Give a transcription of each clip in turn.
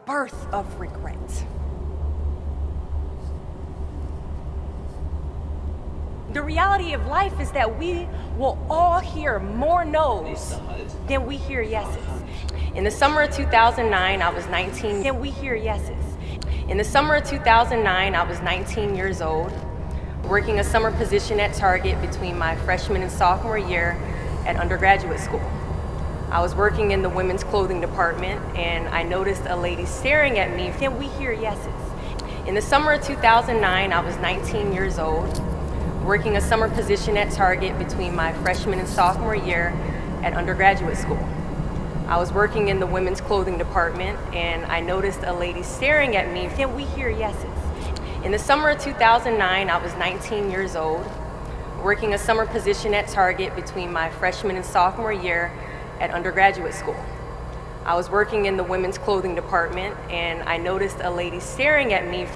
birth of regret. The reality of life is that we will all hear more no's than we hear yeses. In the summer of 2009, I was 19, than we hear yeses. In the summer of 2009, I was 19 years old, working a summer position at Target between my freshman and sophomore year at undergraduate school. I was working in the women's clothing department, and I noticed a lady staring at me. Can we hear yeses? In the summer of 2009, I was 19 years old, working a summer position at Target between my freshman and sophomore year at undergraduate school. I was working in the women's clothing department, and I noticed a lady staring at me. Can we hear yeses? In the summer of 2009, I was 19 years old, working a summer position at Target between my freshman and sophomore year at undergraduate school. I was working in the women's clothing department, and I noticed a lady staring at me.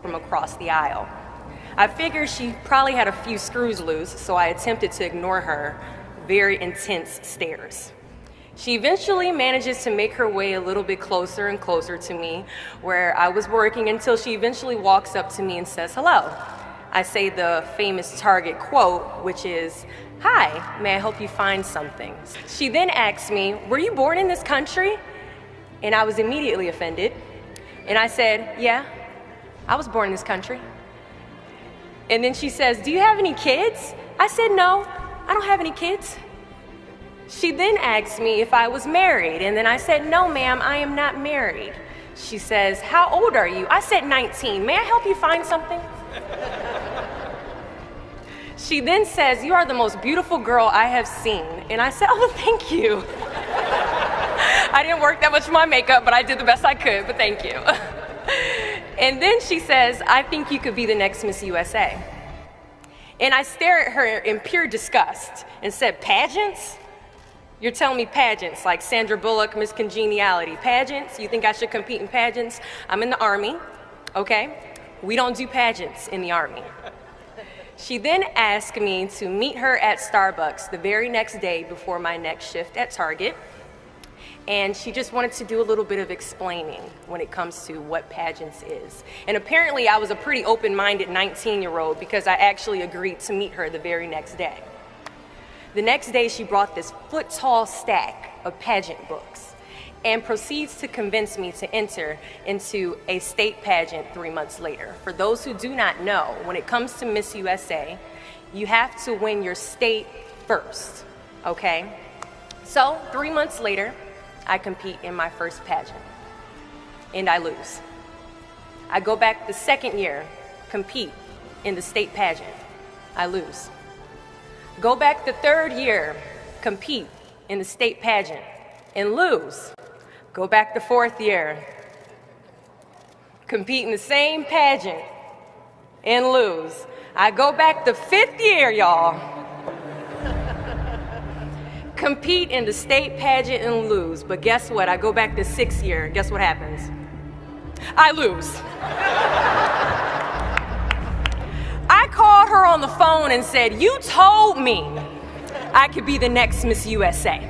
From across the aisle. I figured she probably had a few screws loose, so I attempted to ignore her very intense stares. She eventually manages to make her way a little bit closer and closer to me where I was working until she eventually walks up to me and says hello. I say the famous Target quote, which is, "Hi, may I help you find something?" She then asks me, "Were you born in this country?" And I was immediately offended. And I said, "Yeah, I was born in this country." And then she says, "Do you have any kids?" I said, "No, I don't have any kids." She then asked me if I was married, and then I said, "No, ma'am, I am not married." She says, "How old are you?" I said, 19. "May I help you find something?" She then says, "You are the most beautiful girl I have seen." And I said, "Oh, thank you." I didn't work that much for my makeup, but I did the best I could, but thank you. And then she says, "I think you could be the next Miss USA." And I stare at her in pure disgust and said, "Pageants? You're telling me pageants like Sandra Bullock, Miss Congeniality. Pageants? You think I should compete in pageants? I'm in the Army, okay? We don't do pageants in the Army." She then asked me to meet her at Starbucks the very next day before my next shift at Target. And she just wanted to do a little bit of explaining when it comes to what pageants is. And apparently I was a pretty open-minded 19-year-old because I actually agreed to meet her the very next day. The next day she brought this foot-tall stack of pageant books and proceeds to convince me to enter into a state pageant 3 months later. For those who do not know, when it comes to Miss USA, you have to win your state first, okay? So 3 months later, I compete in my first pageant, and I lose. I go back the second year, compete in the state pageant. I lose. Go back the third year, compete in the state pageant, and lose. Go back the fourth year, compete in the same pageant, and lose. I go back the fifth year, y'all. Compete in the state pageant and lose. But guess what? I go back the sixth year. Guess what happens? I lose. I called her on the phone and said, "You told me I could be the next Miss USA."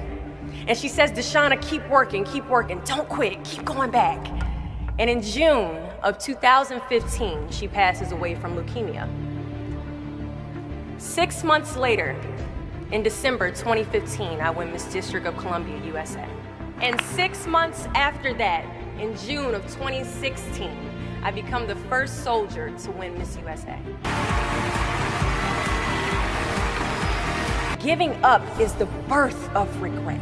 And she says, "Deshauna, keep working, don't quit, keep going back." And in June of 2015, she passes away from leukemia. 6 months later, in December 2015, I win Miss District of Columbia, USA. And 6 months after that, In June of 2016, I become the first soldier to win Miss USA. Giving up is the birth of regret.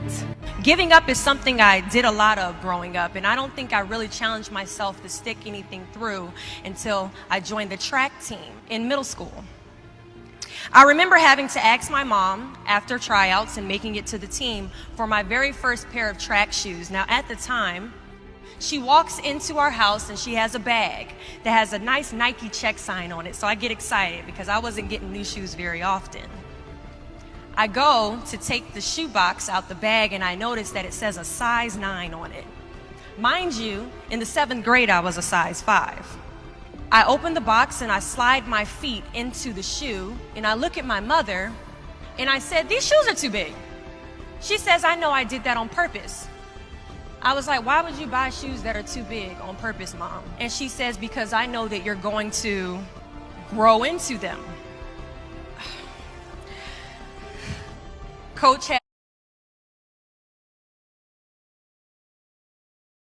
Giving up is something I did a lot of growing up, and I don't think I really challenged myself to stick anything through until I joined the track team in middle school. I remember having to ask my mom after tryouts and making it to the team for my very first pair of track shoes. Now, at the time, she walks into our house and she has a bag that has a nice Nike check sign on it, so I get excited because I wasn't getting new shoes very often. I go to take the shoe box out the bag and I notice that it says a size 9 on it. Mind you, in the 7th grade I was a size 5. I open the box and I slide my feet into the shoe and I look at my mother and I said, "These shoes are too big." She says, "I know I did that on purpose." I was like, "Why would you buy shoes that are too big on purpose, Mom?" And she says, "Because I know that you're going to grow into them." Coach had